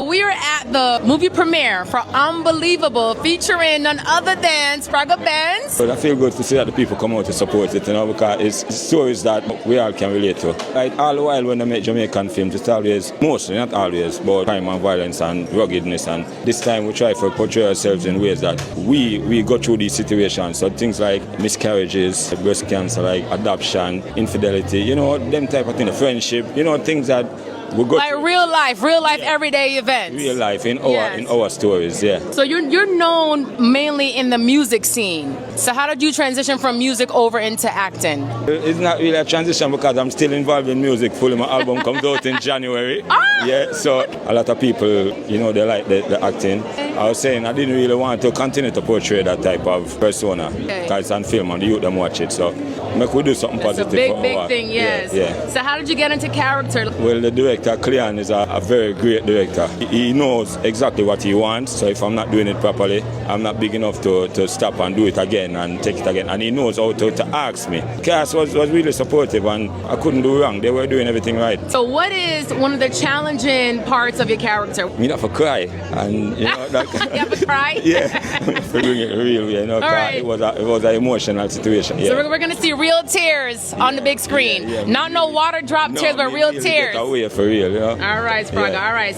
We are at the movie premiere for Unbelievable, featuring none other than Spragga Benz. But I feel good to see that the people come out to support it, because it's stories that we all can relate to. Like all the while when I make Jamaican films, it's always, mostly, not always, about crime and violence and ruggedness. And this time we try to portray ourselves in ways that we go through these situations. So things like miscarriages, breast cancer, like adoption, infidelity, them type of things, friendship, things that we go like through. real life, everyday events. Real life in our stories, yeah. So you're known mainly in the music scene. So how did you transition from music over into acting? It's not really a transition because I'm still involved in music fully. My album comes out in January. Yeah, so a lot of people, they like the acting. I was saying I didn't really want to continue to portray that type of persona because it's on film and the youth them watch it. So make we do something positive. It's a big thing, yes. Yeah. So how did you get into character? Well, the director, Cleon, is a very great director. He knows exactly what he wants. So if I'm not doing it properly, I'm not big enough to stop and do it again and take it again. And he knows how to ask me. Cast was really supportive and I couldn't do wrong. They were doing everything right. So what is one of the challenging parts of your character? Me not for cry. And that, you have to cry? Yeah, for doing it real, All right. It was an emotional situation. Yeah. So we're going to see real tears on the big screen. Yeah. Not no water drop tears, but real tears. Get away for real, All right, Spragga, all right.